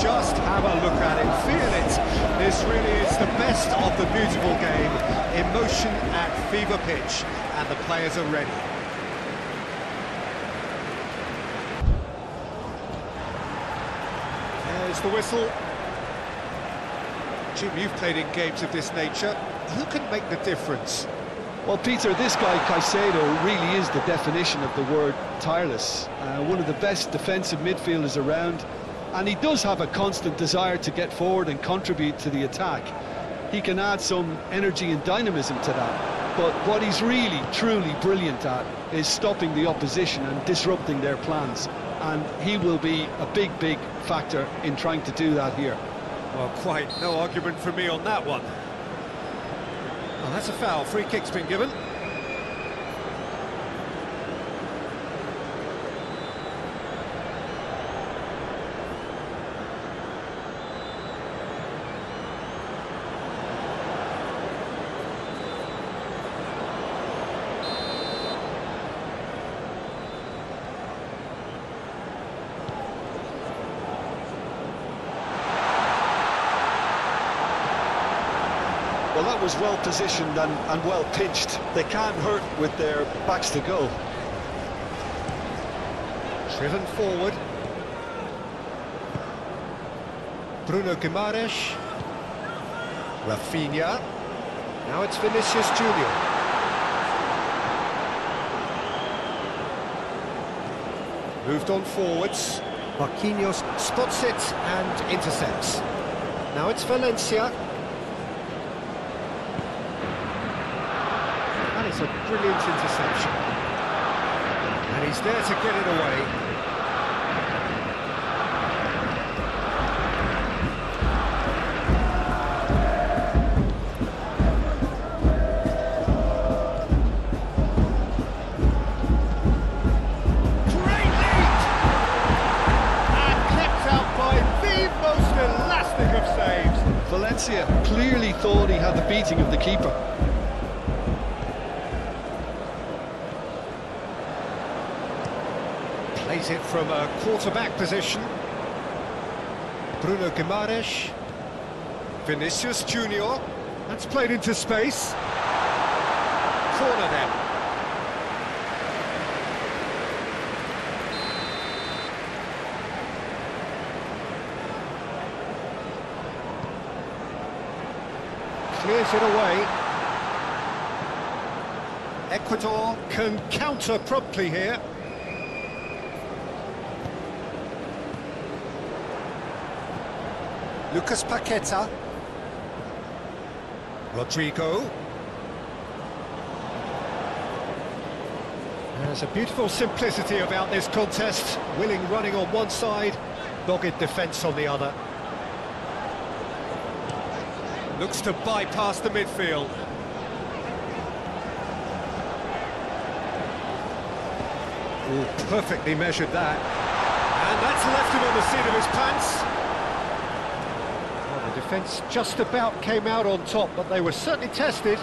just have a look at it, feel it. This really is the best of the beautiful game. Emotion at fever pitch, and the players are ready. There's the whistle. Jim, you've played in games of this nature. Who can make the difference? Well, Peter, this guy Caicedo really is the definition of the word tireless. One of the best defensive midfielders around, and he does have a constant desire to get forward and contribute to the attack. He can add some energy and dynamism to that, but what he's really, truly brilliant at is stopping the opposition and disrupting their plans, and he will be a big, big factor in trying to do that here. Well, quite no argument from me on that one. Well, that's a foul. Free kick's been given. Well, that was well positioned and well pitched. They can't hurt with their backs to goal. Driven forward. Bruno Guimaraes. Raphinha. Now it's Vinicius Junior. Moved on forwards. Marquinhos spots it and intercepts. Now it's Valencia. It's a brilliant interception. And he's there to get it away. Great lead! And kept out by the most elastic of saves. Valencia clearly thought he had the beating of the keeper. Plays it from a quarterback position. Bruno Guimaraes. Vinicius Junior. That's played into space. Corner then. Clears it away. Ecuador can counter promptly here. Lucas Paqueta. Rodrigo. There's a beautiful simplicity about this contest. Willing running on one side, dogged defence on the other. Looks to bypass the midfield. Ooh, perfectly measured that. And that's left him on the seat of his pants. The defence just about came out on top, but they were certainly tested.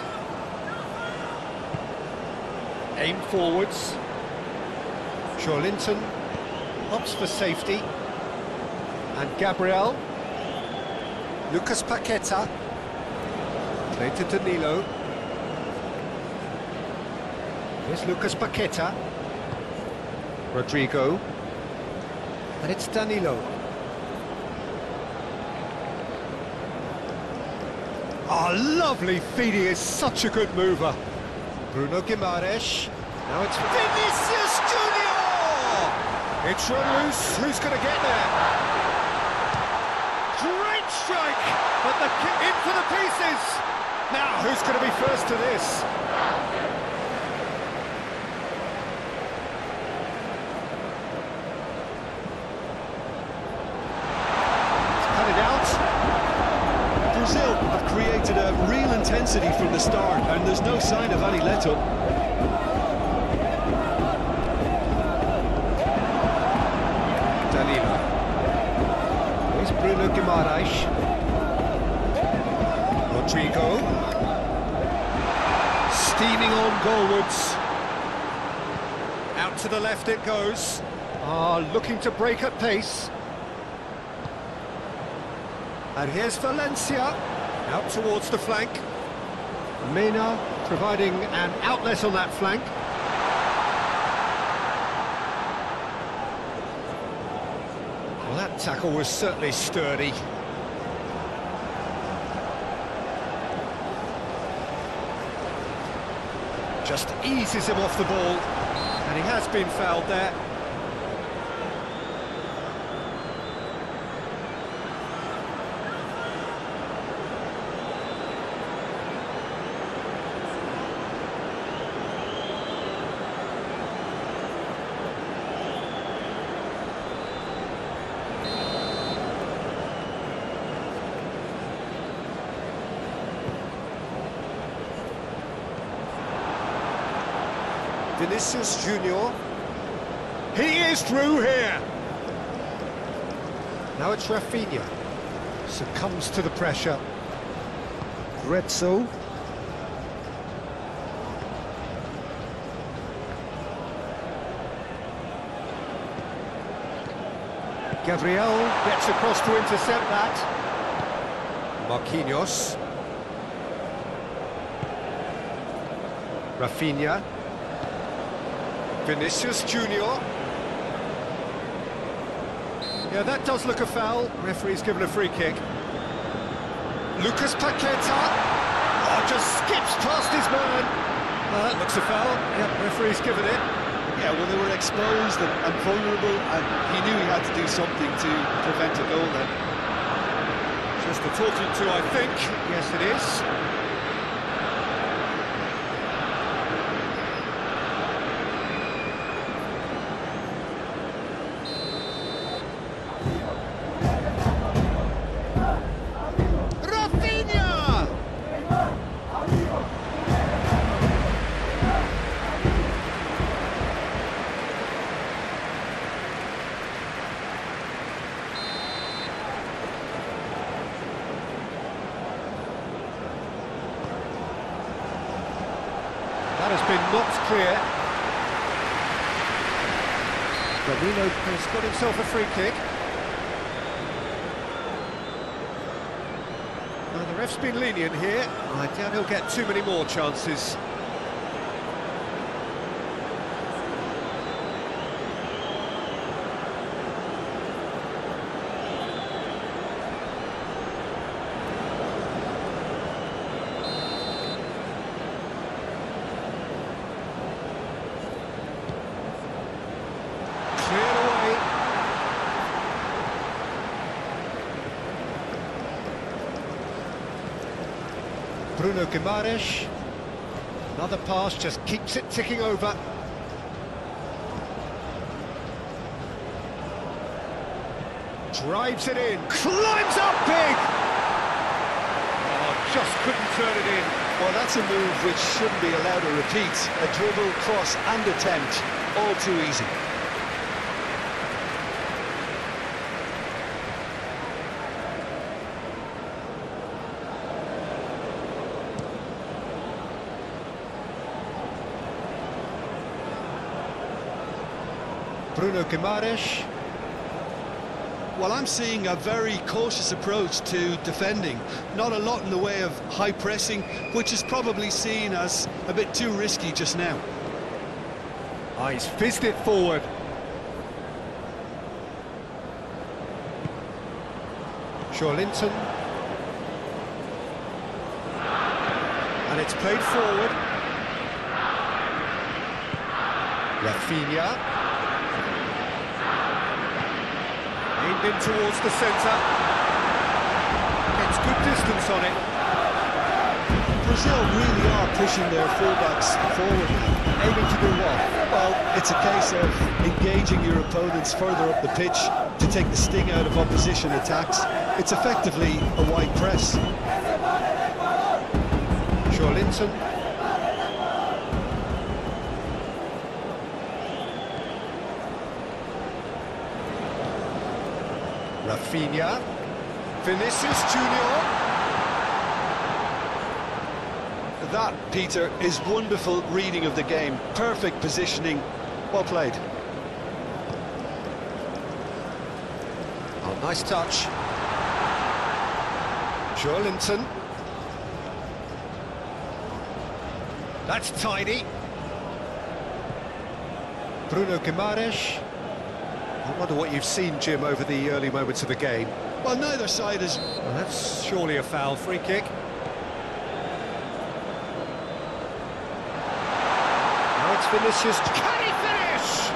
Aimed forwards. Linton opts for safety. And Gabriel. Lucas Paqueta. Played to Danilo. Here's Lucas Paqueta. Rodrigo. And it's Danilo. Oh, lovely feed, he is such a good mover. Bruno Guimaraes. Now it's Vinicius Junior! It's run loose, who's going to get there? Great strike, but the kick in for the pieces. Now, who's going to be first to this? Cut it out. Brazil have created a real intensity from the start, and there's no sign of any let-up. Danilo. Here's Bruno Guimaraes. Rodrigo. Steaming on goalwards. Out to the left it goes. Looking to break at pace. And here's Valencia, out towards the flank. Mena providing an outlet on that flank. Well, that tackle was certainly sturdy. Just eases him off the ball, and he has been fouled there. Vinicius Junior. He is through here. Now it's Raphinha. Succumbs to the pressure. Retzo. Gabriel gets across to intercept that. Marquinhos. Raphinha. Vinicius Junior. Yeah, that does look a foul. Referee's given a free kick. Lucas Paqueta. Oh, just skips past his man. That looks a foul. Yeah, referee's given it. Yeah, well, they were exposed and vulnerable, and he knew he had to do something to prevent a goal then. Just a talking to, I think. Yes, it is. That has been knocked clear. Danilo has got himself a free kick. Now the ref's been lenient here. I doubt he'll get too many more chances. Bruno Guimaraes, another pass, just keeps it ticking over. Drives it in, climbs up big! Oh, just couldn't turn it in. Well, that's a move which shouldn't be allowed to repeat. A dribble, cross and attempt, all too easy. Bruno Guimaraes. Well, I'm seeing a very cautious approach to defending. Not a lot in the way of high pressing, which is probably seen as a bit too risky just now. Oh, he's fizzed it forward. Linton. And it's played forward. Raphinha. Aimed in towards the centre. Gets good distance on it. Brazil really are pushing their fullbacks forward, aiming to do what? Well, it's a case of engaging your opponents further up the pitch to take the sting out of opposition attacks. It's effectively a wide press. Linton. Raphinha. Vinicius Junior. That, Peter, is wonderful reading of the game. Perfect positioning. Well played. Oh, nice touch. Joelinton. That's tidy. Bruno Guimaraes. I wonder what you've seen, Jim, over the early moments of the game. Well, neither side is... Well, that's surely a foul. Free kick. Now it's Vinicius. Can he finish?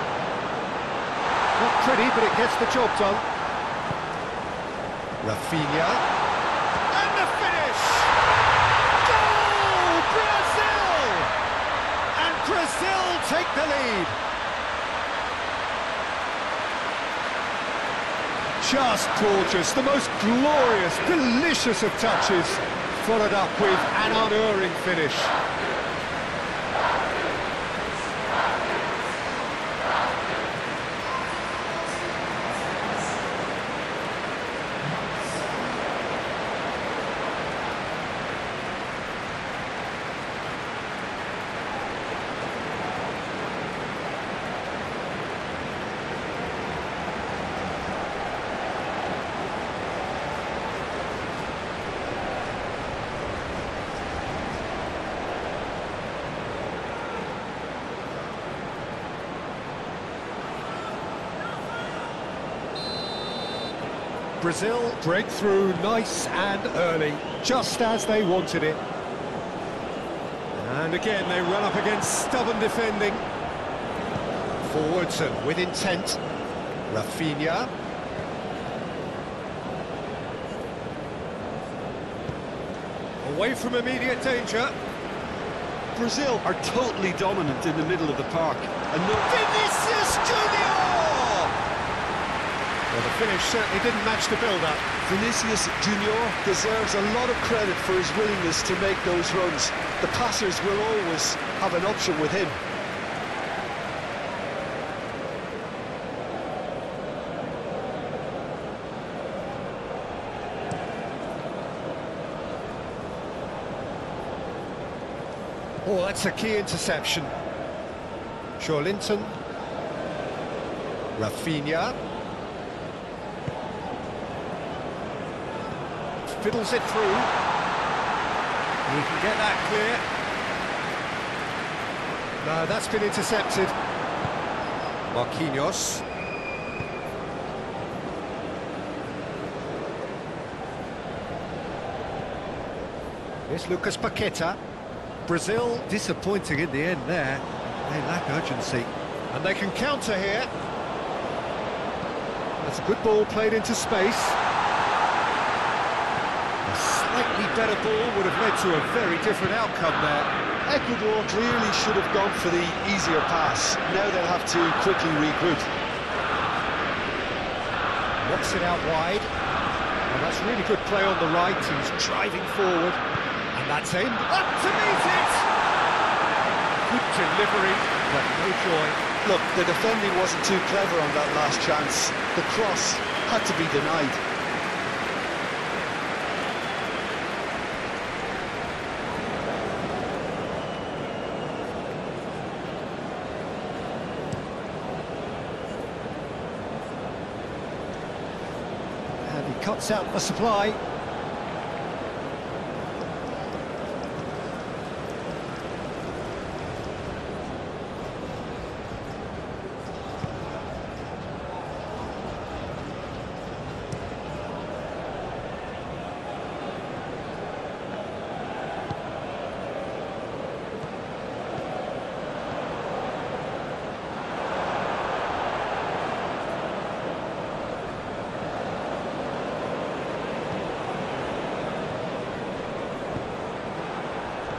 Not pretty, but it gets the job done. Raphinha. And the finish! Goal! Brazil! And Brazil take the lead. Just gorgeous, the most glorious, delicious of touches, followed up with an unerring finish. Brazil break through nice and early, just as they wanted it. And again, they run up against stubborn defending. Forwards and with intent. Raphinha. Away from immediate danger. Brazil are totally dominant in the middle of the park. And no... Vinicius Junior! Well, the finish certainly didn't match the build-up. Vinicius Junior deserves a lot of credit for his willingness to make those runs. The passers will always have an option with him. Oh, that's a key interception. Joelinton. Raphinha. Fiddles it through. He can get that clear. No, that's been intercepted. Marquinhos. Here's Lucas Paqueta. Brazil disappointing in the end there. They lack urgency. And they can counter here. That's a good ball played into space. A slightly better ball would have led to a very different outcome there. Ecuador clearly should have gone for the easier pass. Now they'll have to quickly regroup. Knocks it out wide. And that's really good play on the right. He's driving forward. And that's aimed up to meet it! Good delivery, but no joy. Look, the defending wasn't too clever on that last chance. The cross had to be denied. And he cuts out the supply.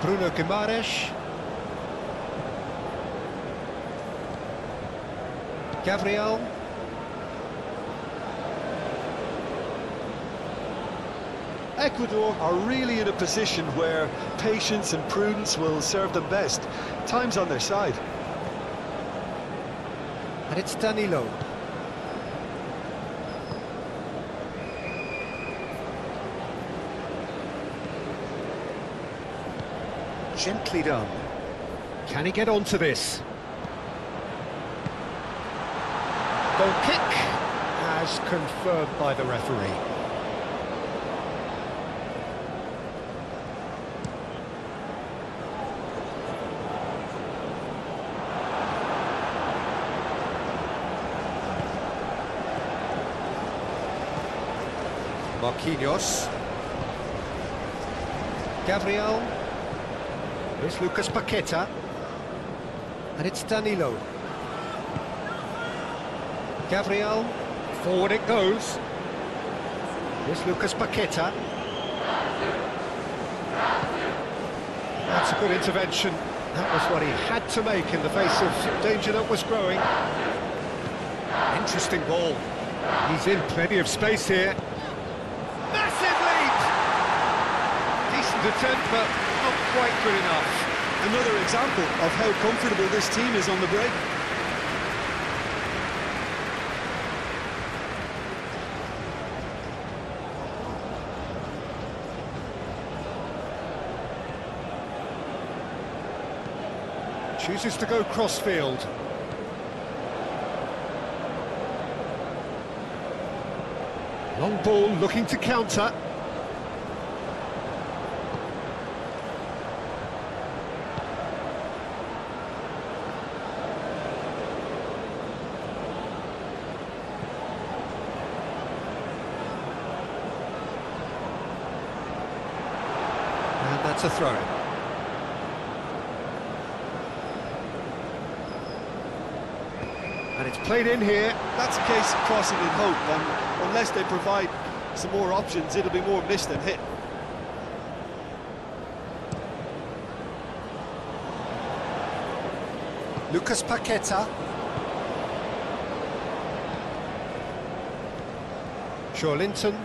Bruno Guimaraes. Gabriel. Ecuador are really in a position where patience and prudence will serve them best. Time's on their side. And it's Danilo. Gently done. Can he get onto this? Goal kick as confirmed by the referee. Marquinhos. Gabriel. Here's Lucas Paqueta. And it's Danilo. Gabriel. Forward it goes. Here's Lucas Paqueta. That's a good intervention. That was what he had to make in the face of danger that was growing. Interesting ball. He's in plenty of space here. Massive lead! Decent attempt, but not quite good enough. Another example of how comfortable this team is on the break. Chooses to go crossfield. Long ball looking to counter. And that's a throw. And it's played in here. That's a case of crossing in hope, and unless they provide some more options, it'll be more missed than hit. Lucas Paqueta. Linton.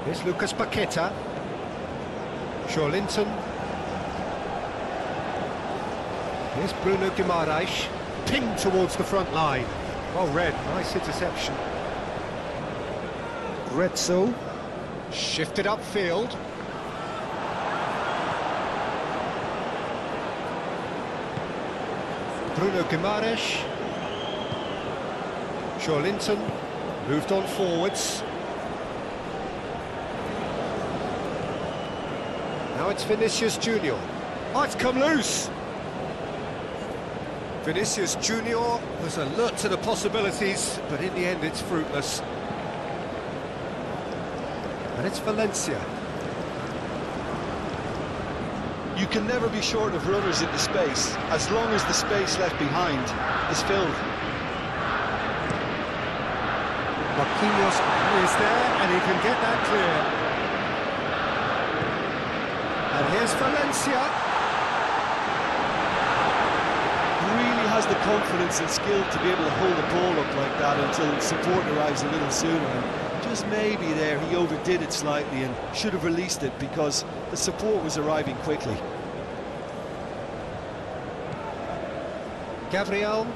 Here's Lucas Paqueta. Linton. Here's Bruno Guimaraes, pinged towards the front line. Well read, nice interception. Retzo, shifted upfield. Bruno Guimaraes. Linton, moved on forwards. Now it's Vinicius Junior. Oh, it's come loose! Vinicius Junior was alert to the possibilities, but in the end it's fruitless. And it's Valencia. You can never be short of runners in the space, as long as the space left behind is filled. Marquinhos is there, and he can get that clear. And here's Valencia. Has the confidence and skill to be able to hold the ball up like that until support arrives a little sooner, and just maybe there he overdid it slightly and should have released it because the support was arriving quickly. Gabriel.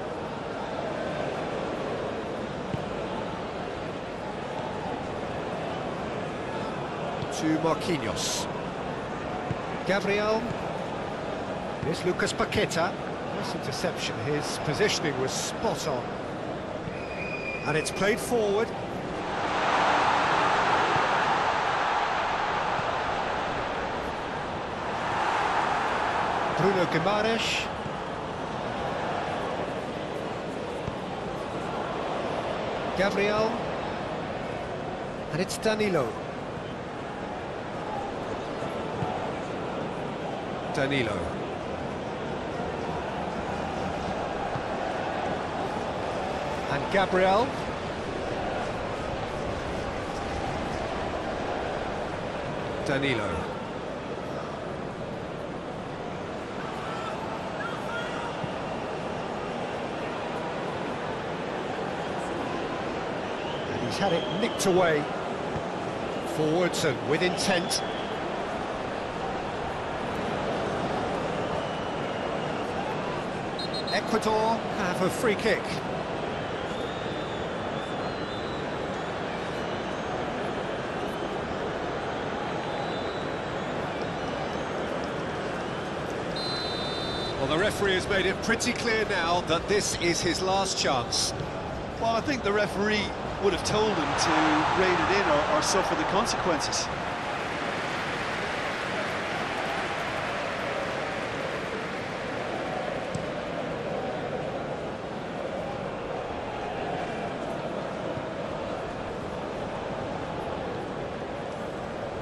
To Marquinhos. Gabriel. Here's Lucas Paqueta. Nice interception, his positioning was spot on. And it's played forward. Bruno Guimaraes. Gabriel. And it's Danilo. Danilo. And Gabriel. Danilo. And he's had it nicked away. Forwards and with intent. Ecuador have a free kick. Well, the referee has made it pretty clear now that this is his last chance. Well, I think the referee would have told him to rein it in or suffer the consequences.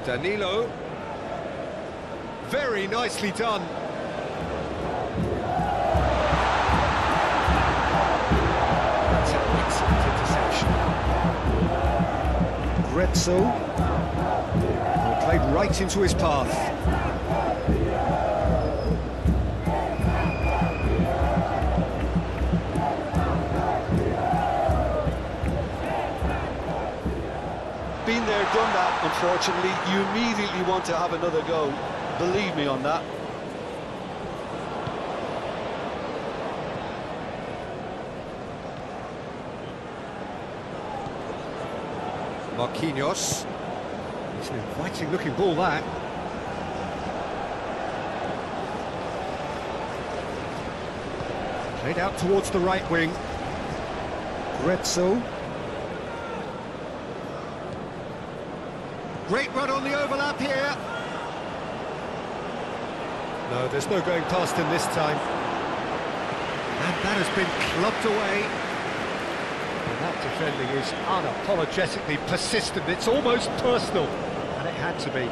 Danilo. Very nicely done. That's an excellent interception. Grezzo. Played right into his path. Been there, done that, unfortunately. You immediately want to have another go. Believe me on that. Marquinhos. It's an inviting looking ball, that. Played out towards the right wing. Grezzo. Great run on the overlap here. No, there's no going past him this time. And that has been clubbed away. And that defending is unapologetically persistent. It's almost personal. And it had to be.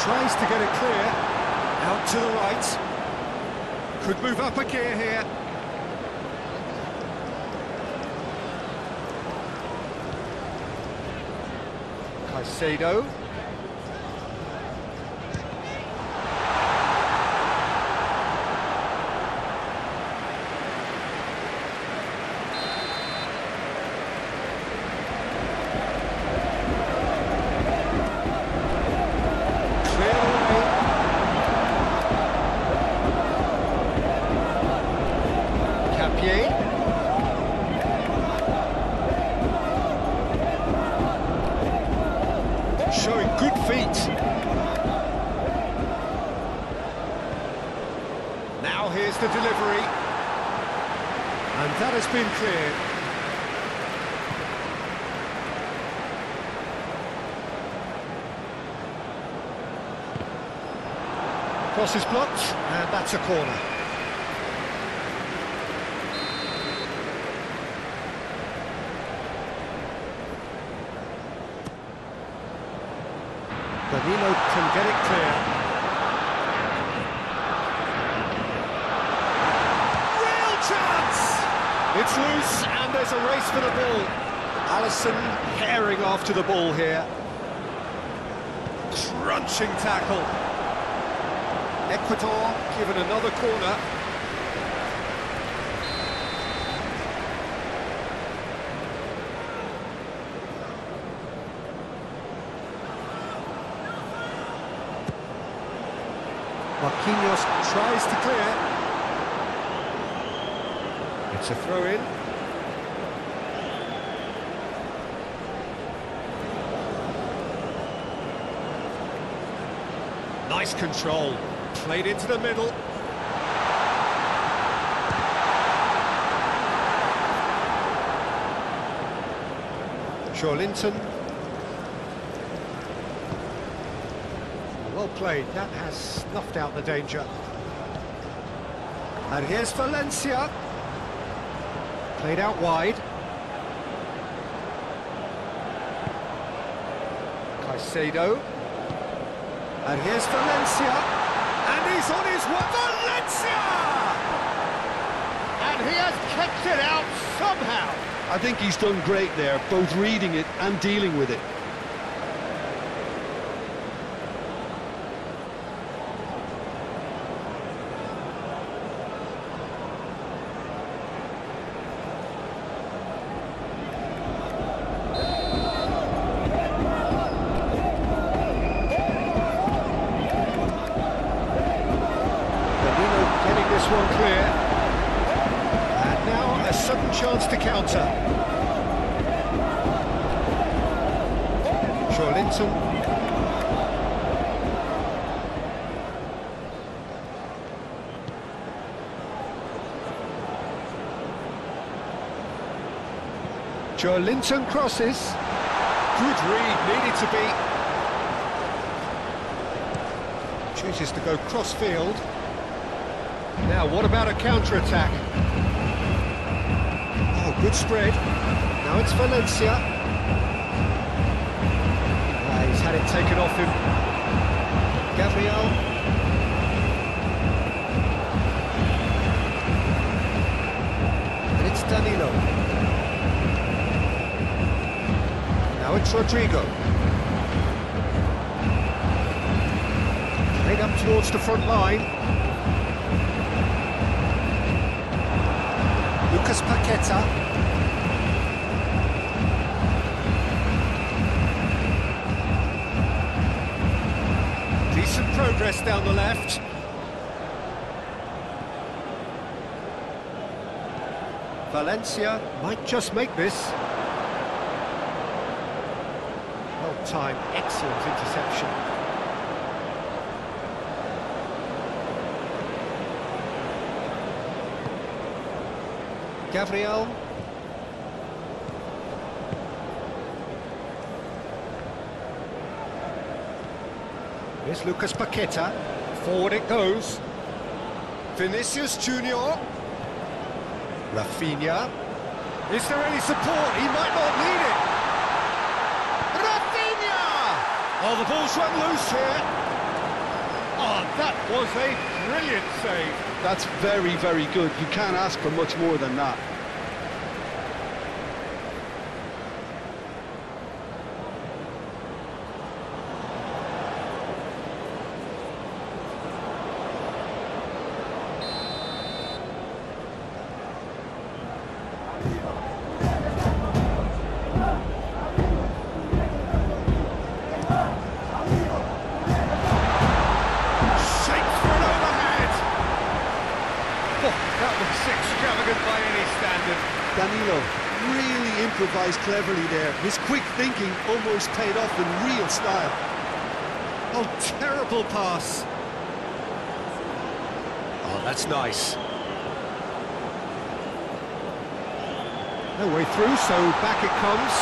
Tries to get it clear. Out to the right. Could move up a gear here. Caicedo. Showing good feet. Now here's the delivery. And that has been cleared. Cross is blocked, and that's a corner. Danilo can get it clear. Real chance! It's loose, and there's a race for the ball. Alisson herring after the ball here. Crunching tackle. Ecuador given another corner. Marquinhos tries to clear. It's a throw-in. Nice control. Played into the middle. Linton. Well played, that has snuffed out the danger. And here's Valencia. Played out wide. Caicedo. And here's Valencia. And he's on his way. Valencia! And he has kept it out somehow. I think he's done great there, both reading it and dealing with it. This one clear, and now a sudden chance to counter. Linton. Linton crosses. Good read, needed to be. Chooses to go cross-field. Now, what about a counter-attack? Oh, good spread. Now Now it's Valencia. He's had it taken off him. Gabriel. And it's Danilo. Now it's Rodrigo. Played up towards the front line. Lucas Paqueta. Decent progress down the left. Valencia might just make this. Well timed, excellent interception. Gabriel. Here's Lucas Paqueta. Forward it goes. Vinicius Junior. Raphinha. Is there any support? He might not need it. Raphinha! Oh, the ball's run loose here. Oh, that was a brilliant save. That's very, very good. You can't ask for much more than that. Danilo really improvised cleverly there. His quick thinking almost paid off in real style. Oh, terrible pass. Oh, that's nice. No way through, so back it comes.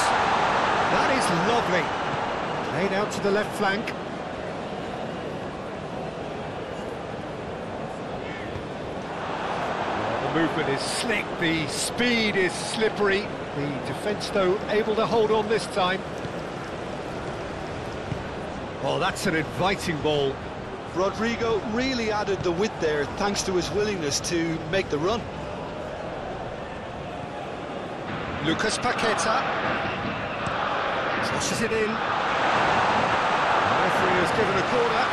That is lovely. Played out to the left flank. The movement is slick, the speed is slippery. The defence, though, able to hold on this time. Oh, that's an inviting ball. Rodrigo really added the width there thanks to his willingness to make the run. Lucas Paqueta. Crosses it in. The referee has given a corner.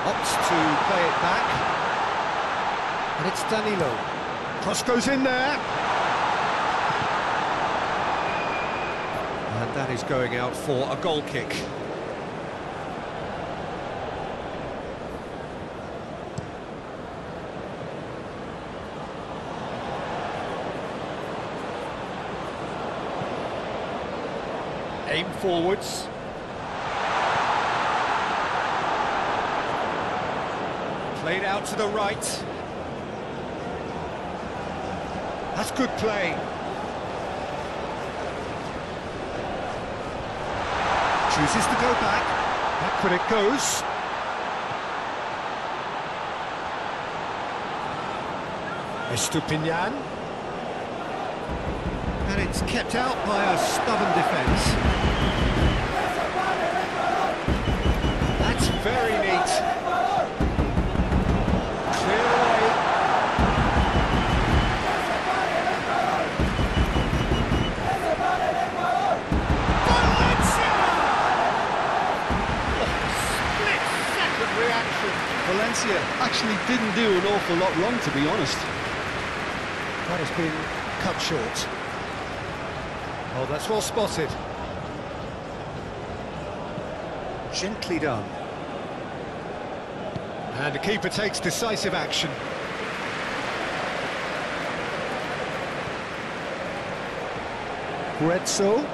Opts to play it back. And it's Danilo. Cross goes in there. And that is going out for a goal kick. Aim forwards. Played out to the right. That's good play. Chooses to go back. Backward it goes. Estupinian. And it's kept out by a stubborn defence. That's very neat. Clear away. Valencia! Split-second reaction. Valencia actually didn't do an awful lot wrong, to be honest. That has been cut short. Oh, that's well spotted. Gently done. And the keeper takes decisive action. Retzel.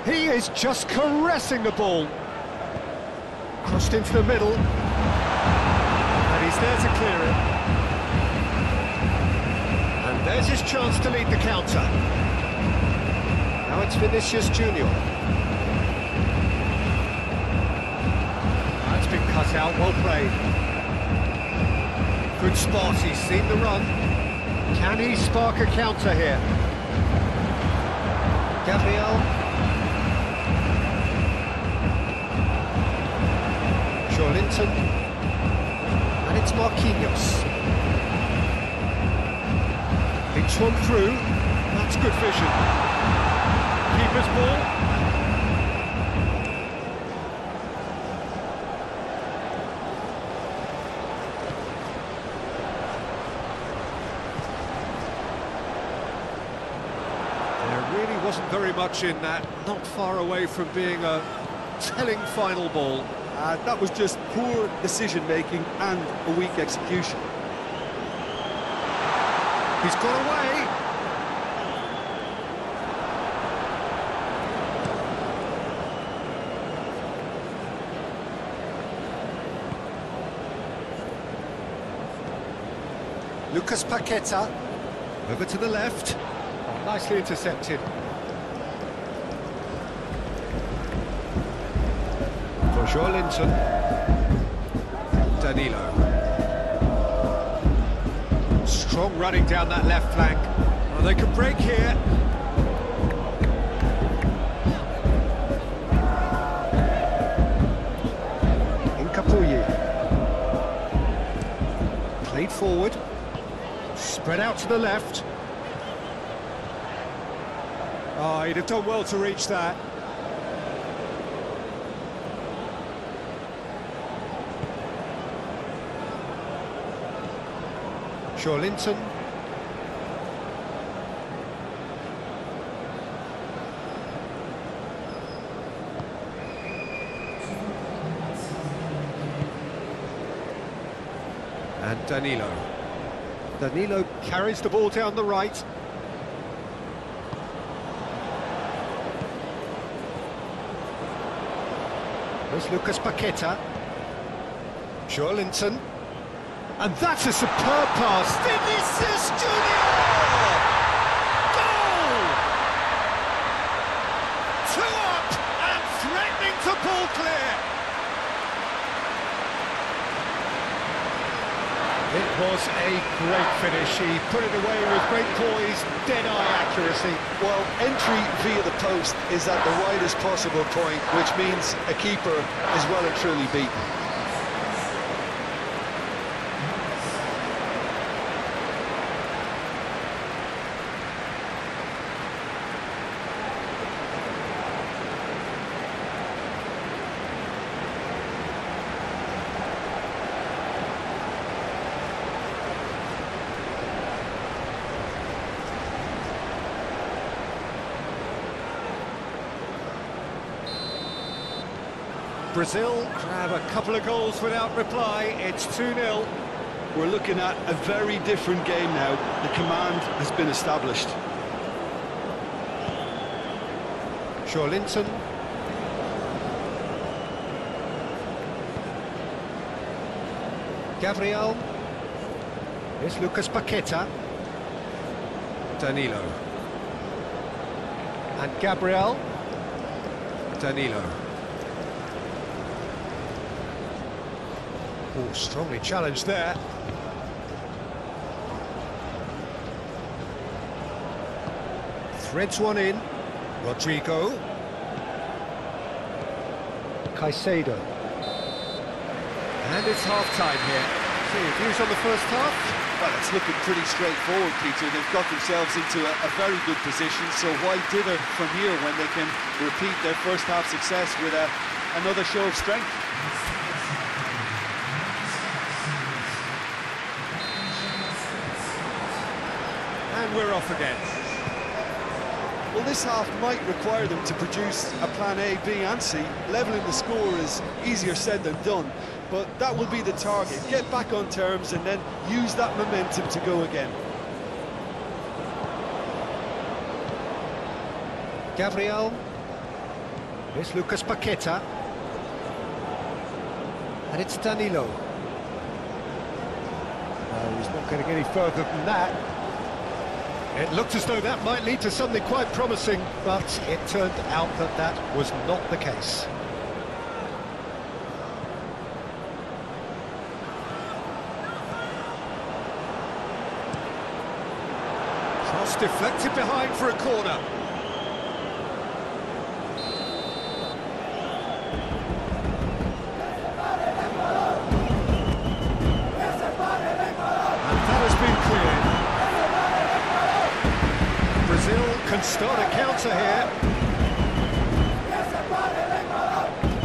He is just caressing the ball. Crossed into the middle. And he's there to clear it. And there's his chance to lead the counter. Now it's Vinicius Junior. That's been cut out, well played. Good spot, he's seen the run. Can he spark a counter here? Gabriel. Linton, and it's Marquinhos. It's one through, that's good vision. Keeper's ball. There really wasn't very much in that, not far away from being a telling final ball. That was just poor decision-making and a weak execution. He's got away. Lucas Paqueta. Over to the left. Oh, nicely intercepted. Linton, Danilo. Strong running down that left flank. Oh, they could break here. Incapuyi. Played forward. Spread out to the left. Oh, he'd have done well to reach that. Linton. And Danilo. Danilo carries the ball down the right. There's Lucas Paqueta. Linton. And that's a superb pass. Vinicius Junior! Goal! 2 up and threatening to pull clear. It was a great finish. He put it away with great poise, dead-eye accuracy. Well, entry via the post is at the widest possible point, which means a keeper is well and truly beaten. Brazil grab a couple of goals without reply. It's 2-0. We're looking at a very different game now. The command has been established. Linton. Gabriel. Here's Lucas Paqueta. Danilo. And Gabriel. Danilo. Oh, strongly challenged there. Threads one in. Rodrigo. Caicedo. And it's half-time here. So your views on the first half? Well, it's looking pretty straightforward, Peter. They've got themselves into a very good position, so why dither from here when they can repeat their first half success with another show of strength? And we're off again. Well, this half might require them to produce a plan A, B and C. Levelling the score is easier said than done, but that will be the target. Get back on terms and then use that momentum to go again. Gabriel. Here's Lucas Paqueta. And it's Danilo. No, he's not getting any further than that. It looked as though that might lead to something quite promising, but it turned out that that was not the case. Cross deflected behind for a corner. Brazil can start a counter here.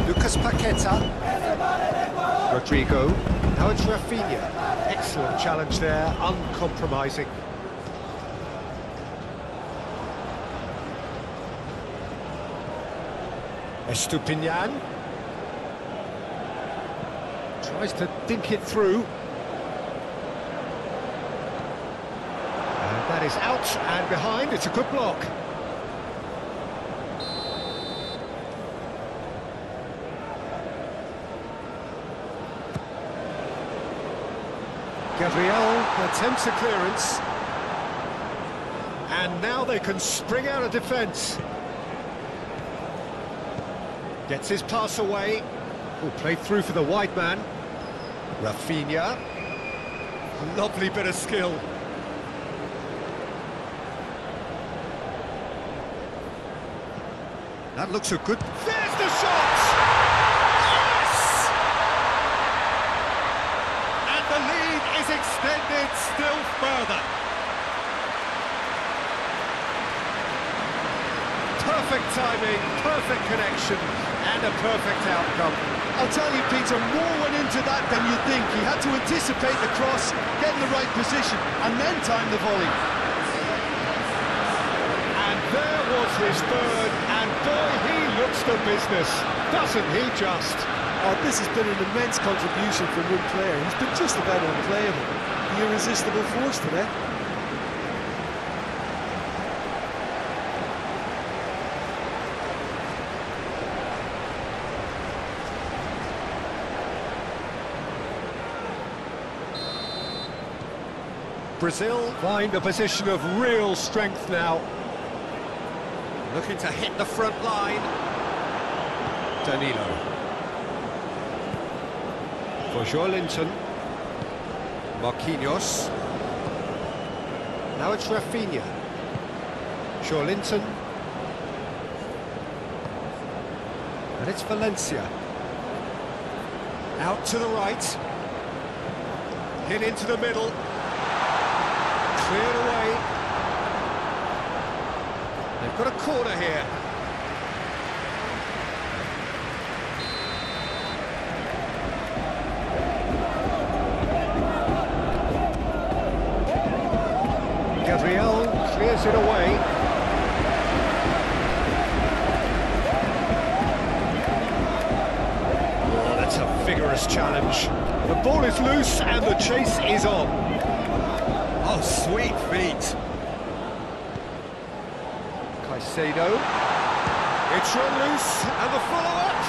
Lucas Paqueta. Rodrigo. Now it's Raphinha. Excellent challenge there, uncompromising. Estupinian. Tries to dink it through. That is out and behind, it's a good block. Gabriel attempts a clearance. And now they can spring out of defence. Gets his pass away. Played through for the wide man. Raphinha. Lovely bit of skill. That looks a good... There's the shot! Yes! And the lead is extended still further. Perfect timing, perfect connection, and a perfect outcome. I'll tell you, Peter, more went into that than you think. He had to anticipate the cross, get in the right position, and then time the volley. There was his third, and boy, he looks the business, doesn't he just? Oh, this has been an immense contribution from one player. He's been just about unplayable. The irresistible force today. Brazil find a position of real strength now. Looking to hit the front line. Danilo. For Joelinton. Marquinhos. Now it's Raphinha. Joelinton. And it's Valencia. Out to the right. Hit into the middle. Cleared away. They've got a corner here. Gabriel clears it away. Oh, that's a vigorous challenge. The ball is loose and the chase is on. Oh, sweet feet. Caicedo. It's run loose, and the follow-up.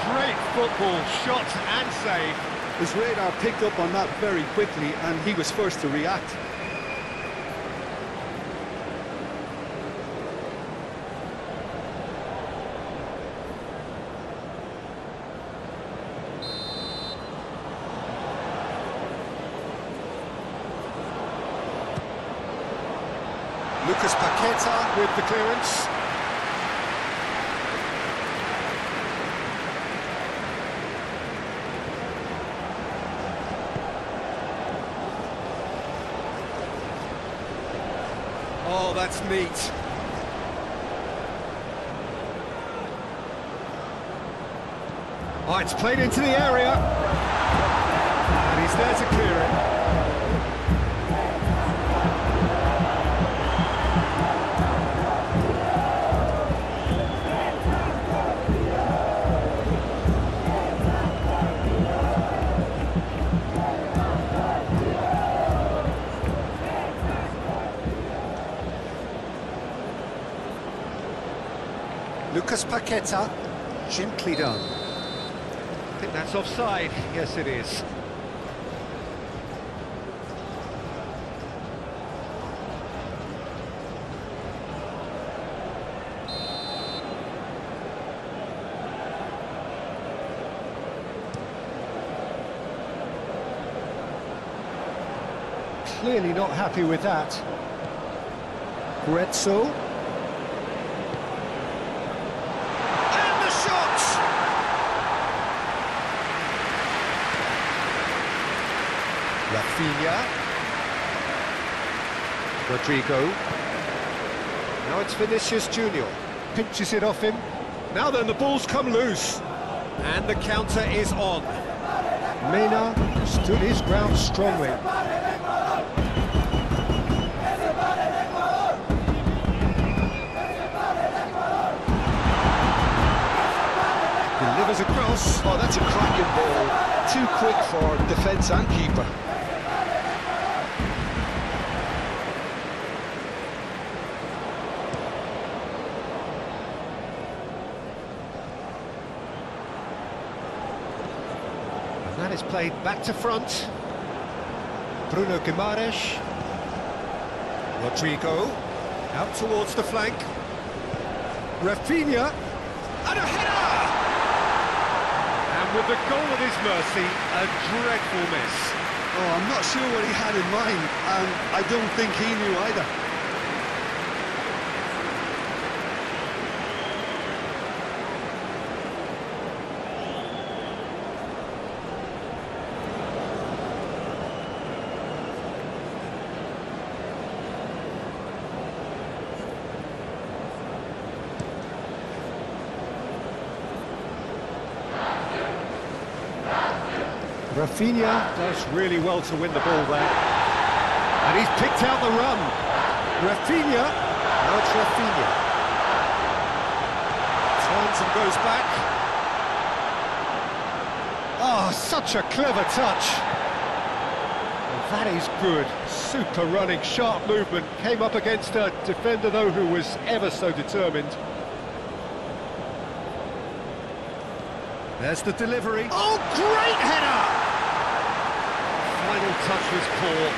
Great football, shot and save. His radar picked up on that very quickly, and he was first to react. Lucas Paqueta with the clearance. Oh, that's neat. Oh, it's played into the area. And he's there to clear it. Lucas Paqueta, gently done. I think that's offside. Yes, it is. Clearly not happy with that. Gretzel. And the shot! Raphinha. Rodrigo. Now it's Vinicius Junior. Pinches it off him. Now then, the ball's come loose. And the counter is on. Mena stood his ground strongly. Delivers across. Oh, that's a cracking ball. Too quick for defence and keeper. And that is played back to front. Bruno Guimaraes. Rodrigo. Out towards the flank. Raphinha. And a header! With the goal at his mercy, a dreadful miss. Oh, I'm not sure what he had in mind, and I don't think he knew either. Raphinha does really well to win the ball there. And he's picked out the run. Raphinha. Now it's Raphinha. Turns and goes back. Oh, such a clever touch. Well, that is good. Super running, sharp movement. Came up against a defender, though, who was ever so determined. There's the delivery. Oh, great header! Final touch was poor.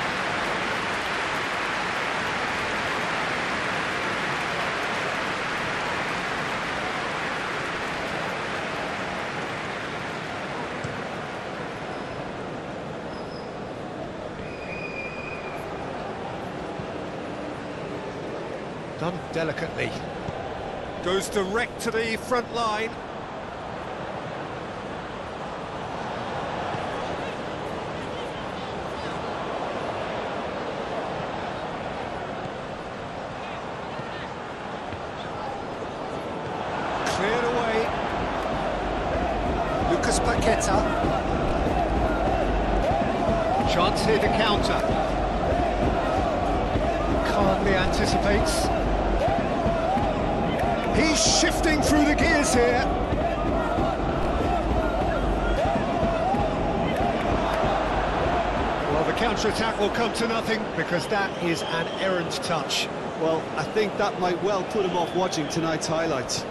Done delicately. Goes direct to the front line. Cleared away. Lucas Paqueta. Chance here to counter. Calmly anticipates. He's shifting through the gears here. Well, the counter-attack will come to nothing because that is an errant touch. Well, I think that might well put him off watching tonight's highlights.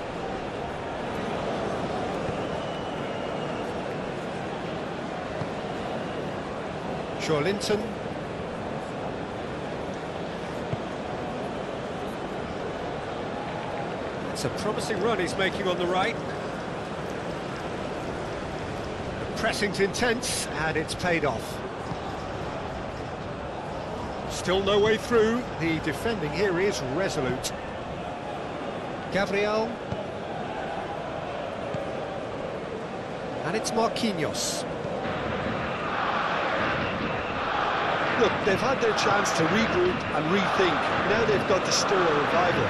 Linton. It's a promising run he's making on the right. The pressing's intense, and it's paid off. Still no way through. The defending here is resolute. Gabriel. And it's Marquinhos. Look, they've had their chance to regroup and rethink. Now they've got to stir a revival.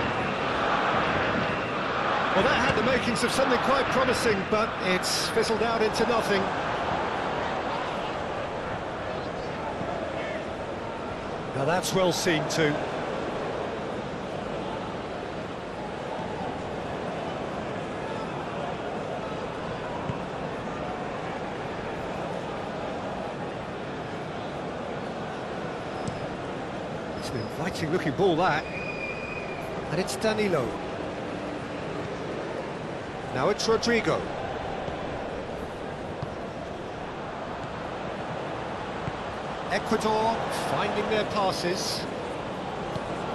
Well, that had the makings of something quite promising, but it's fizzled out into nothing. Now that's well seen too. It's an inviting looking ball, that. And it's Danilo. Now it's Rodrigo. Ecuador finding their passes.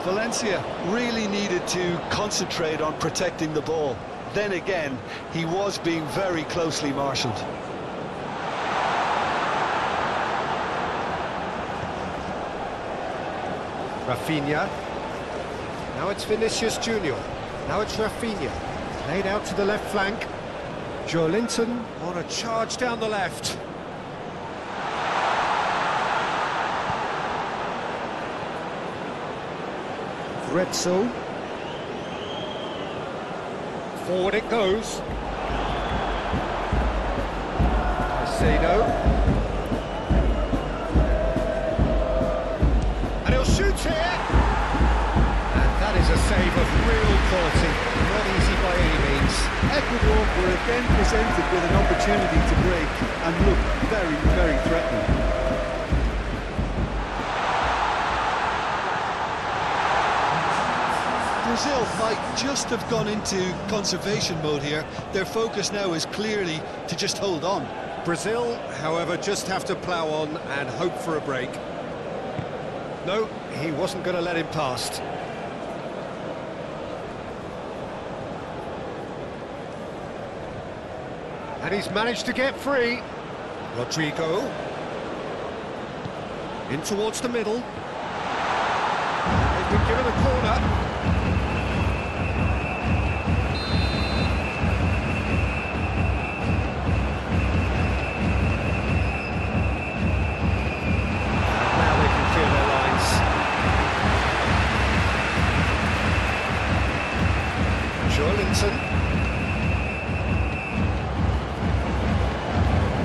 Valencia really needed to concentrate on protecting the ball. Then again, he was being very closely marshalled. Raphinha. Now it's Vinicius Jr. Now it's Raphinha. Laid out to the left flank. Joelinton on a charge down the left. Retzel. Forward it goes. Casado. And he'll shoot here. And that is a save of real quality. Not easy by any means. Ecuador were again presented with an opportunity to break and looked very, very threatening. Brazil might just have gone into conservation mode here. Their focus now is clearly to just hold on. Brazil, however, just have to plough on and hope for a break. No, he wasn't going to let him past. And he's managed to get free. Rodrigo. In towards the middle. They've been given a corner.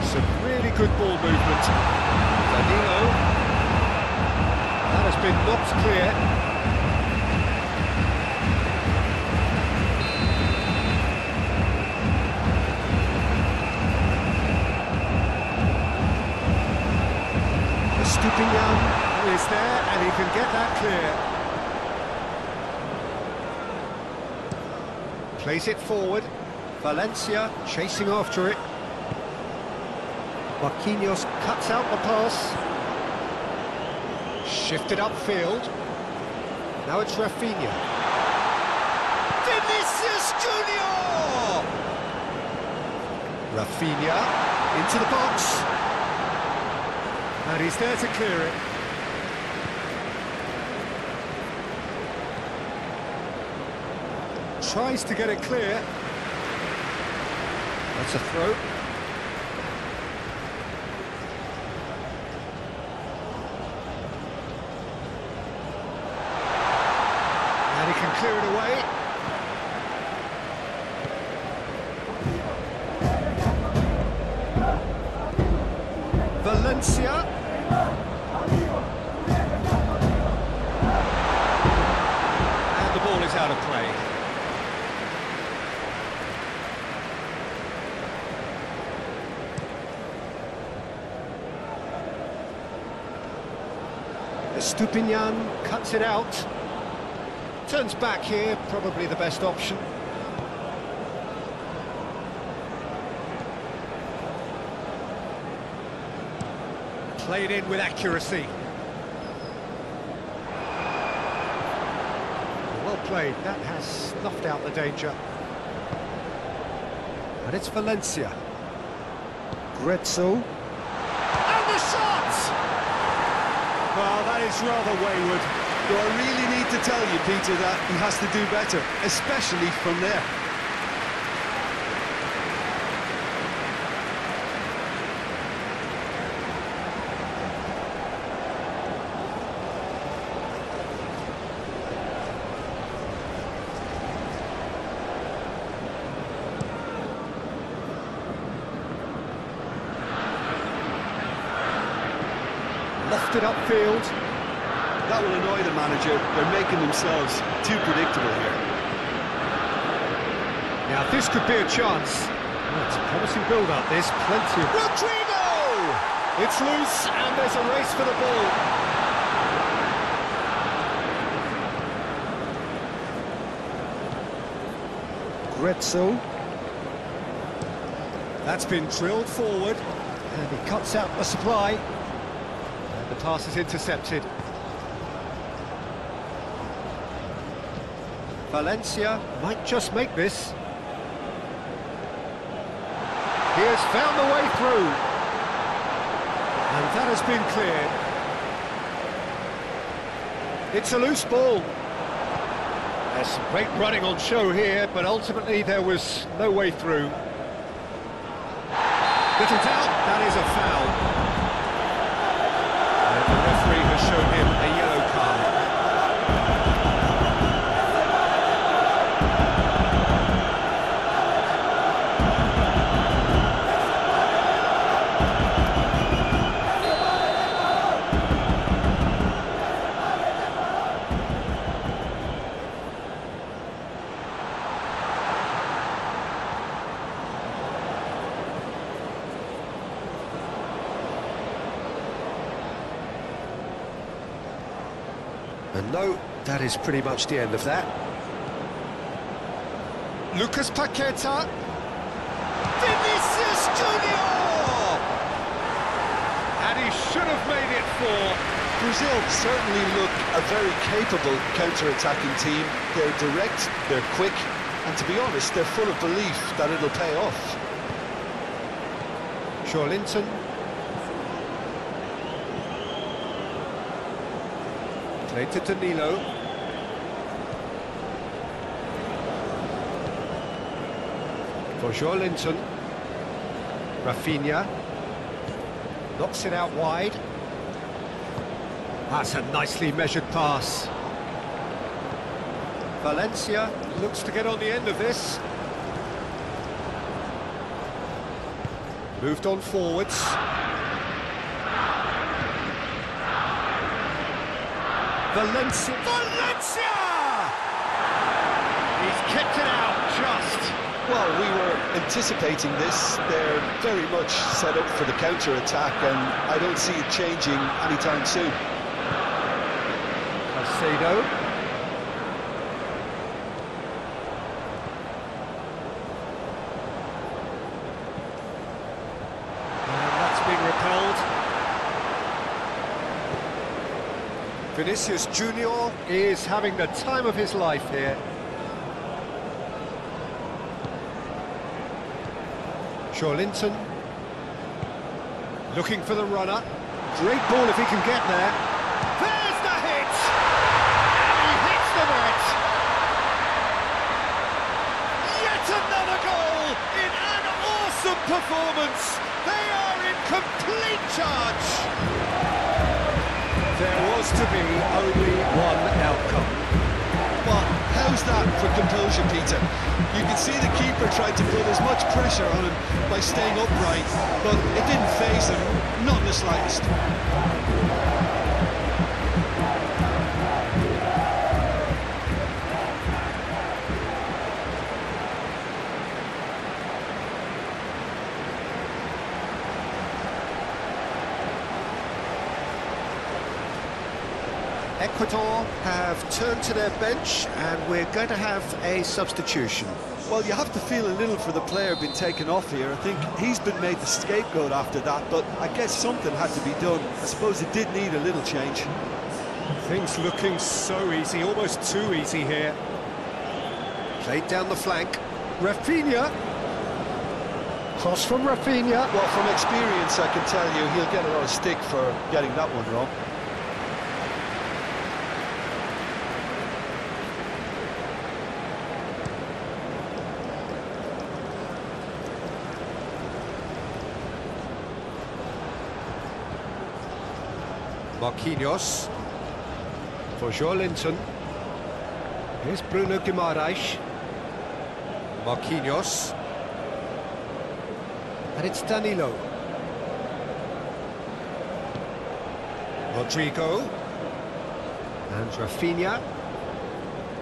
Some really good ball movement. Danilo. That has been knocked clear. The stooping young is there and he can get that clear. Plays it forward. Valencia chasing after it. Marquinhos cuts out the pass. Shifted upfield. Now it's Raphinha. Vinicius Jr. Raphinha into the box. And he's there to clear it. Tries to get it clear. That's a throw. And he can clear it away. Valencia. And the ball is out of play. Stupinian cuts it out. Turns back here, probably the best option. Played in with accuracy. Well played, that has snuffed out the danger. And it's Valencia. Retzel. And the shot! Well, that is rather wayward. Do I really need to tell you, Peter, that he has to do better, especially from there? Lofted upfield. That will annoy the manager. They're making themselves too predictable here. Now, this could be a chance. Oh, it's a promising build-up, this. Plenty of... Rodrigo! It's loose, and there's a race for the ball. Retzel. That's been drilled forward, and he cuts out the supply. And the pass is intercepted. Valencia might just make this. He has found the way through. And that has been cleared. It's a loose ball. There's some great running on show here, but ultimately there was no way through. Little doubt, that is a foul. And the referee has shown him a yellow card. And no, that is pretty much the end of that. Lucas Paqueta. Vinicius Junior! And he should have made it 4. Brazil certainly look a very capable counter-attacking team. They're direct, they're quick, and to be honest, they're full of belief that it'll pay off. Linton. Played to Danilo. For Linton. Raphinha. Knocks it out wide. That's a nicely measured pass. Valencia looks to get on the end of this. Moved on forwards. Valencia! He's kicked it out just. Well, we were anticipating this. They're very much set up for the counter-attack, and I don't see it changing anytime soon. Caicedo. And that's being repelled. Vinicius Junior is having the time of his life here. Linton. Looking for the runner. Great ball if he can get there. There's the hit! And he hits the net! Yet another goal in an awesome performance! They are in complete charge! There was to be only one outcome. Well, how's that for composure, Peter? You can see the keeper tried to put as much pressure on him by staying upright, but it didn't faze him, not in the slightest. Ecuador have turned to their bench, and we're going to have a substitution. Well, you have to feel a little for the player being taken off here. I think he's been made the scapegoat after that, but I guess something had to be done. I suppose it did need a little change. Things looking so easy, almost too easy here. Played down the flank. Raphinha. Cross from Raphinha. Well, from experience, I can tell you he'll get a lot of stick for getting that one wrong. Marquinhos for Linton. Here's Bruno Guimaraes. Marquinhos. And it's Danilo. Rodrigo. And Raphinha.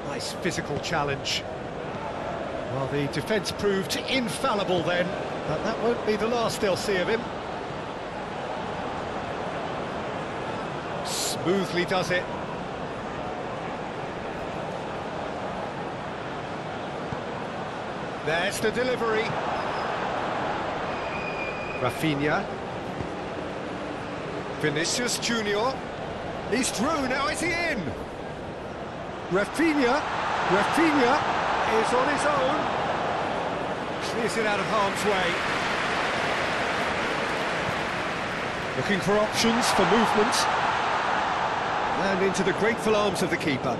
Nice physical challenge. Well, the defence proved infallible then, but that won't be the last they'll see of him. Smoothly does it. There's the delivery. Raphinha. Vinicius Junior. He's through, now is he in? Raphinha. Raphinha is on his own. Clears it out of harm's way. Looking for options for movement. And into the grateful arms of the keeper.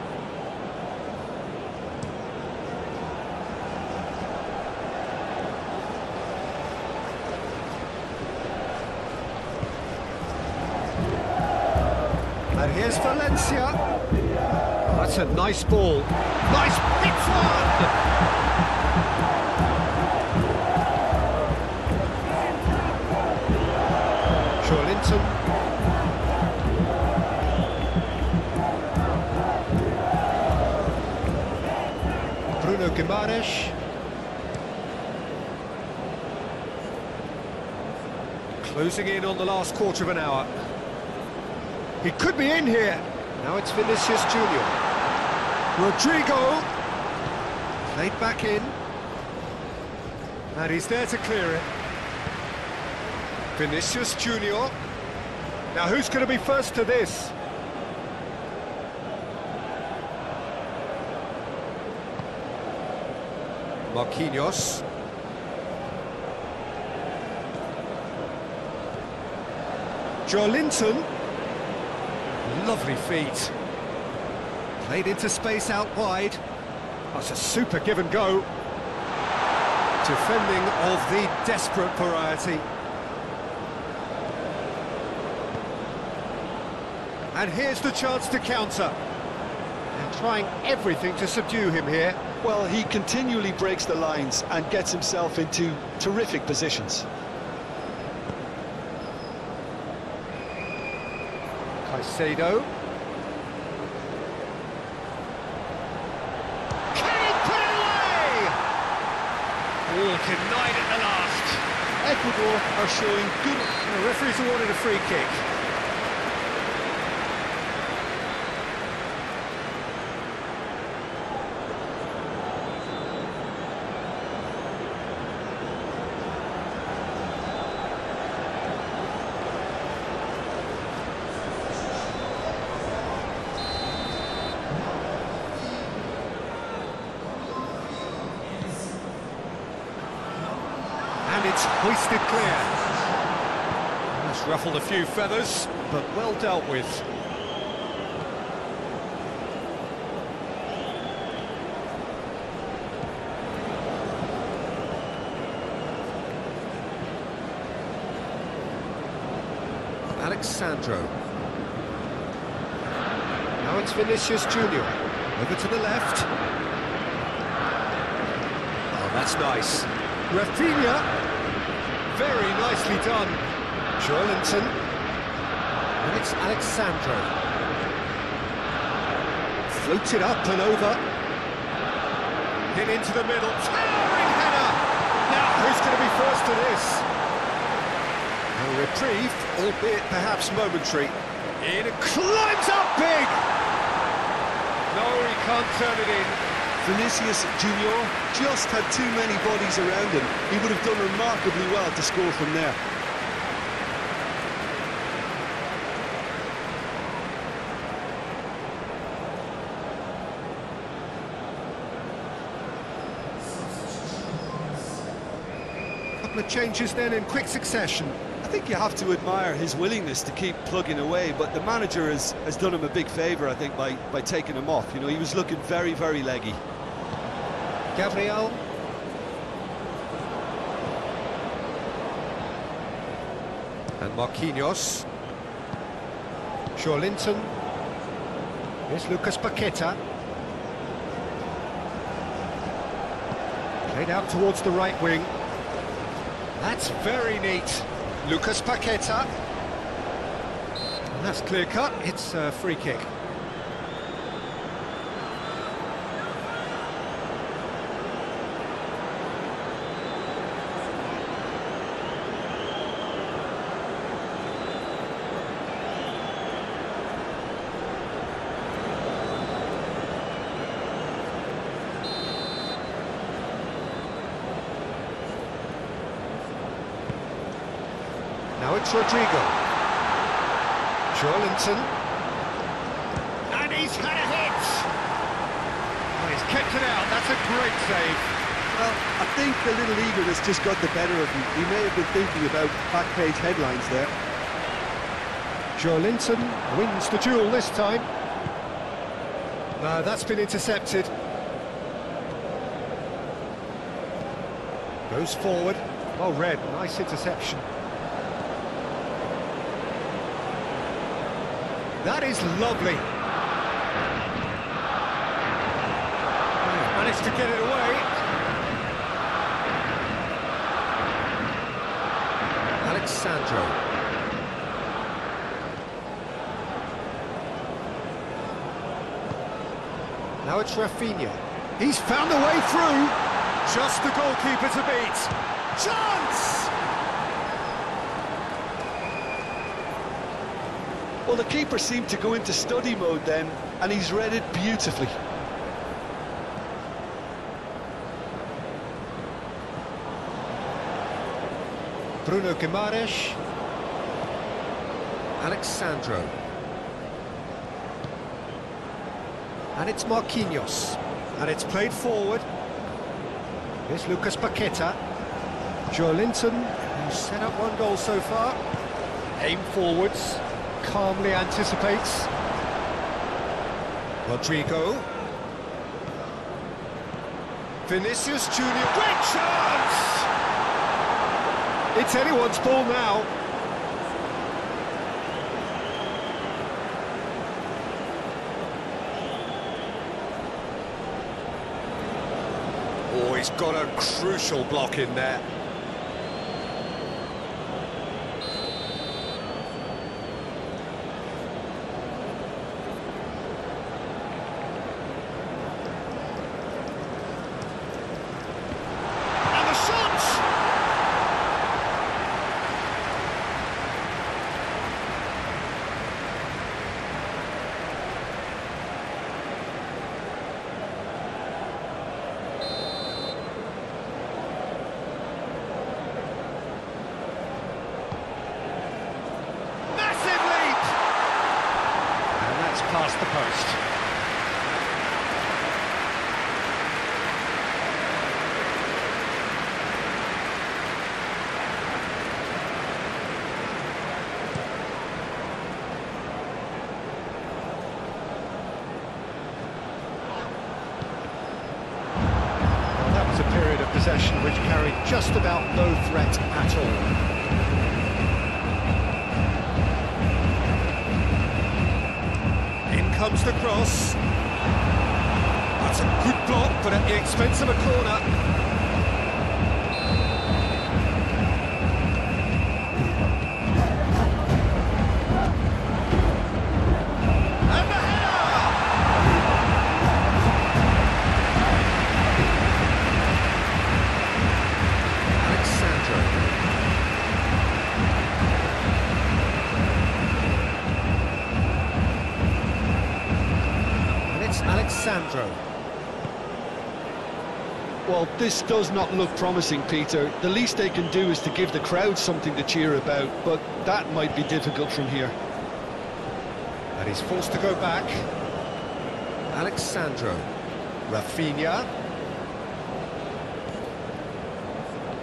And here's Valencia. Oh, that's a nice ball. Nice hit one! Linton. Bruno Guimaraes. Closing in on the last quarter of an hour. He could be in here. Now it's Vinicius Junior. Rodrigo. Played back in. And he's there to clear it. Vinicius Junior. Now who's going to be first to this? Marquinhos. Linton. Lovely feet. Played into space out wide. That's a super give and go. Defending of the desperate variety. And here's the chance to counter. And trying everything to subdue him here. Well, he continually breaks the lines and gets himself into terrific positions. Caicedo. Can he put it away? Oh, denied at the last. Ecuador are showing good... The referee's awarded a free kick. And it's hoisted clear. That's ruffled a few feathers, but well dealt with. Alexandro. Now it's Vinicius Junior. Over to the left. Oh, that's nice. Raphinha. Very nicely done. Linton. And it's Alexandro. Floated up and over. Hit into the middle. Towering header! Now, who's going to be first to this? A reprieve, albeit perhaps momentary. In and climbs up big! No, he can't turn it in. Vinicius Junior just had too many bodies around him. He would have done remarkably well to score from there. Couple of changes then in quick succession. I think you have to admire his willingness to keep plugging away, but the manager has done him a big favour, I think, by taking him off. You know, he was looking very, very leggy. Gabriel. And Marquinhos. Linton. Here's Lucas Paqueta. Played out towards the right wing. That's very neat. Lucas Paqueta. And that's clear cut. It's a free kick. It's Rodrigo. Joelinton. And he's had a hit! Oh, he's kept it out, that's a great save. Well, I think the little eagerness just got the better of him. He may have been thinking about back-page headlines there. Joelinton wins the duel this time. No, that's been intercepted. Goes forward. Well read, nice interception. That is lovely. Managed to get it away. Alexandro. Now it's Raphinha. He's found a way through. Just the goalkeeper to beat. Chance! Well, the keeper seemed to go into study mode then, and he's read it beautifully. Bruno Guimaraes. Alexandro. And it's Marquinhos. And it's played forward. Here's Lucas Paqueta. Joelinton, who's set up one goal so far. Aim forwards. Calmly anticipates. Rodrigo. Vinicius Junior. Great chance! It's anyone's ball now. Oh, he's got a crucial block in there. And the shot! Past the post. Well, that was a period of possession which carried just about no threat at all. Comes the cross. That's a good block, but at the expense of a corner. And the header! Alexandro. Alexandro. Well, this does not look promising, Peter. The least they can do is to give the crowd something to cheer about, but that might be difficult from here. And he's forced to go back. Alexandro. Raphinha.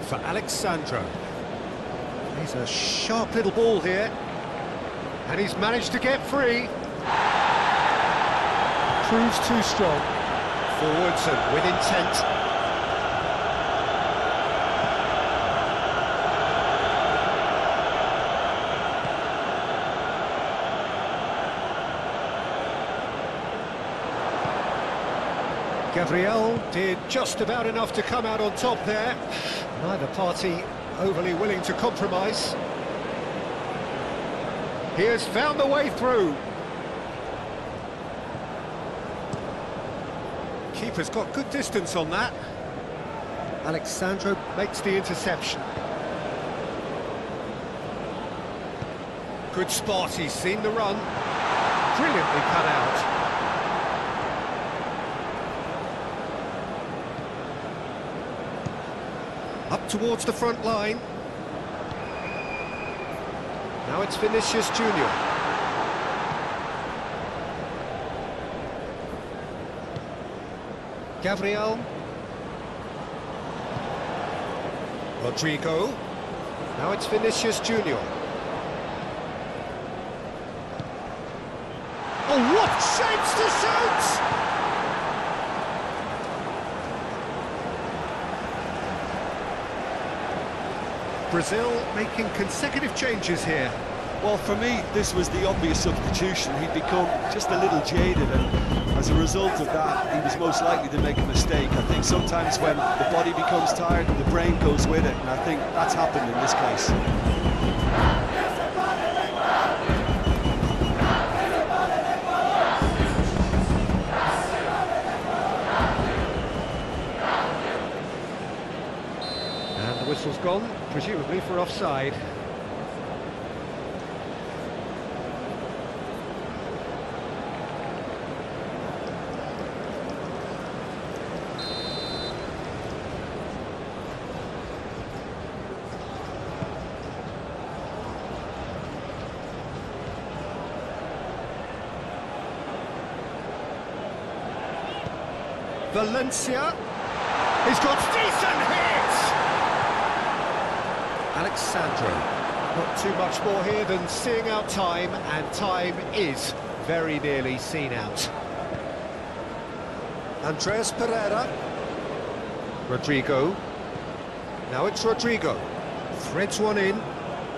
For Alexandro. He's a sharp little ball here. And he's managed to get free. Proves too strong. Forwards and with intent. Gabriel did just about enough to come out on top there. Neither party overly willing to compromise. He has found the way through. Keeper's got good distance on that. Alexandro makes the interception. Good spot, he's seen the run. Brilliantly cut out. Up towards the front line. Now it's Vinicius Junior. Gabriel. Rodrigo. Now it's Vinicius Junior. Oh, what shapes to shoot! Brazil making consecutive changes here. Well, for me, this was the obvious substitution. He'd become just a little jaded, and as a result of that, he was most likely to make a mistake. I think sometimes when the body becomes tired, the brain goes with it, and I think that's happened in this case. And the whistle's gone, presumably for offside. Valencia, he's got decent hits! Alexandro, not too much more here than seeing out time, and time is very nearly seen out. Andreas Pereira, Rodrigo, now it's Rodrigo, threads one in.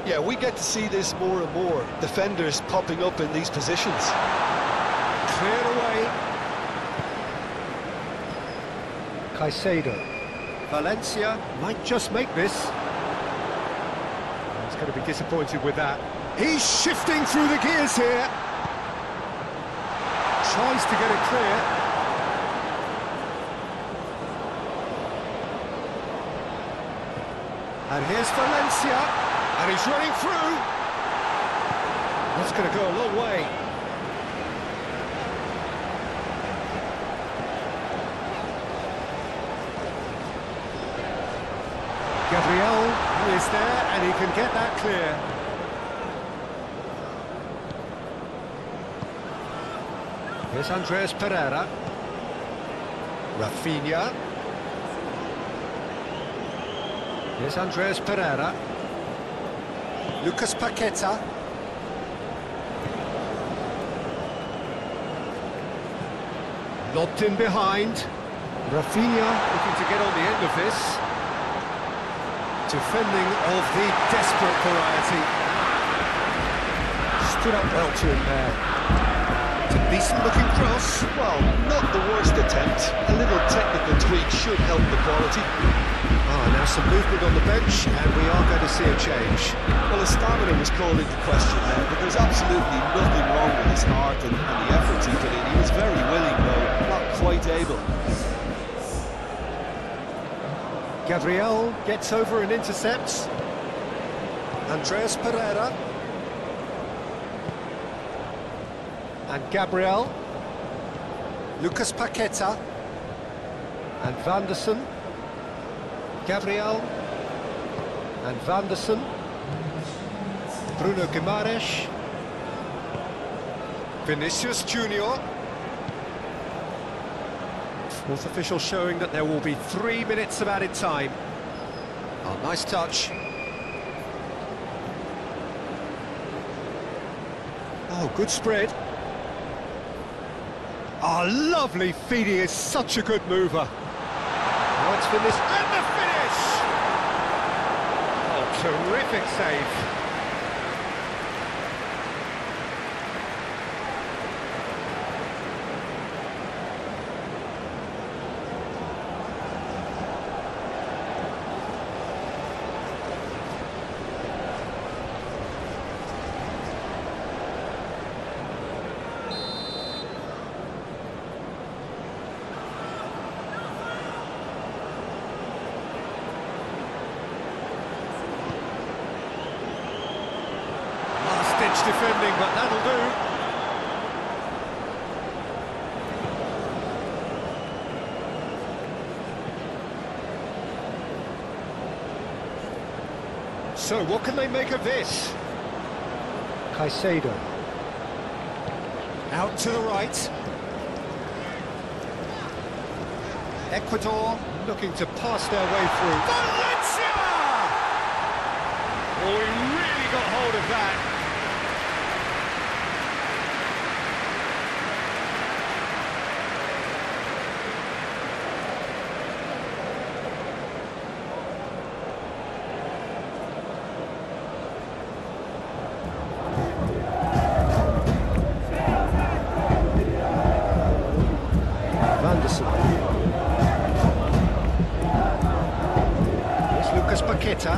Yeah, we get to see this more and more, defenders popping up in these positions. Cleared away. Caicedo. Valencia might just make this. He's going to be disappointed with that. He's shifting through the gears here. Tries to get it clear. And here's Valencia. And he's running through. That's going to go a long way. Gabriel is there, and he can get that clear. Here's Andreas Pereira. Raphinha. Here's Andreas Pereira. Lucas Paqueta. Lobbed in behind. Raphinha looking to get on the end of this. Defending of the desperate variety. Stood up well to him there. It's a decent looking cross. Well, not the worst attempt. A little technical tweak should help the quality. Now some movement on the bench, and we are going to see a change. Well, his stamina was called into question there, but there's absolutely nothing wrong with his heart and the efforts he put in. He was very willing, though, not quite able. Gabriel gets over and intercepts. Andreas Pereira. And Gabriel. Lucas Paqueta. And Vanderson. Gabriel. And Vanderson. Bruno Guimaraes. Vinicius Junior. Fourth official showing that there will be 3 minutes of added time. Oh, nice touch. Oh, good spread. Oh, lovely feed. He is such a good mover. Now it's finished. And the finish! Oh, terrific save. Defending, but that'll do. So what can they make of this? Caicedo. Out to the right. Ecuador looking to pass their way through. Valencia! Oh, he really got hold of that. Paqueta,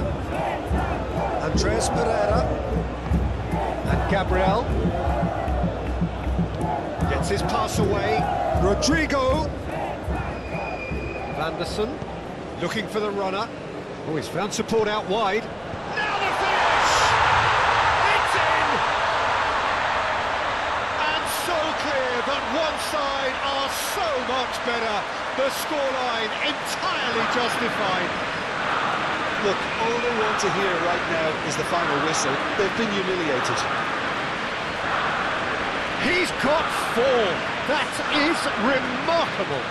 Andres Pereira, and Gabriel gets his pass away. Rodrigo, Vanderson looking for the runner. Oh, he's found support out wide. Now the finish! It's in! And so clear that one side are so much better. The scoreline entirely justified. Look, all they want to hear right now is the final whistle. They've been humiliated. He's got 4. That is remarkable.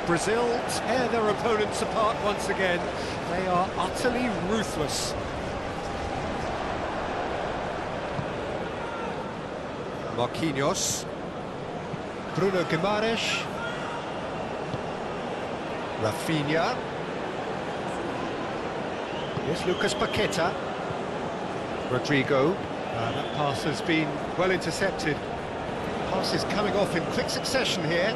Brazil tear their opponents apart once again. They are utterly ruthless. Marquinhos. Bruno Guimaraes. Raphinha. Here's Lucas Paqueta. Rodrigo. That pass has been well intercepted. Pass is coming off in quick succession here.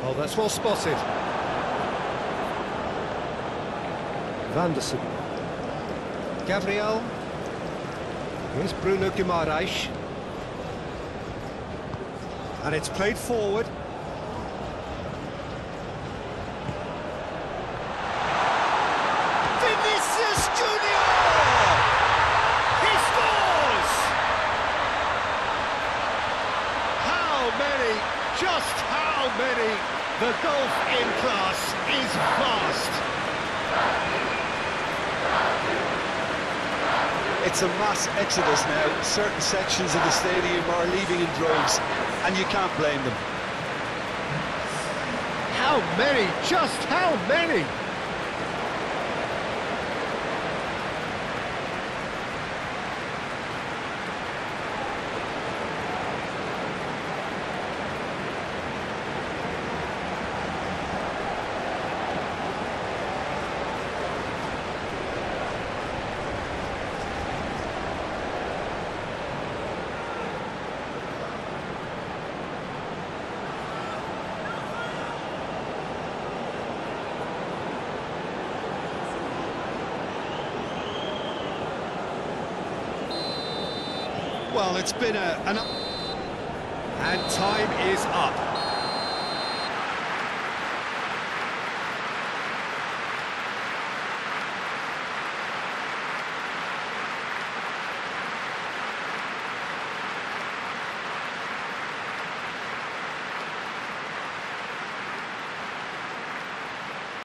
Oh, that's well spotted. Vanderson. Gabriel. Here's Bruno Guimaraes. And it's played forward. Vinicius Junior! He scores! How many? Just how many? The golf in class is vast. It's a mass exodus now. Certain sections of the stadium are leaving in droves, and you can't blame them. How many? Just how many? Well, it's been and time is up.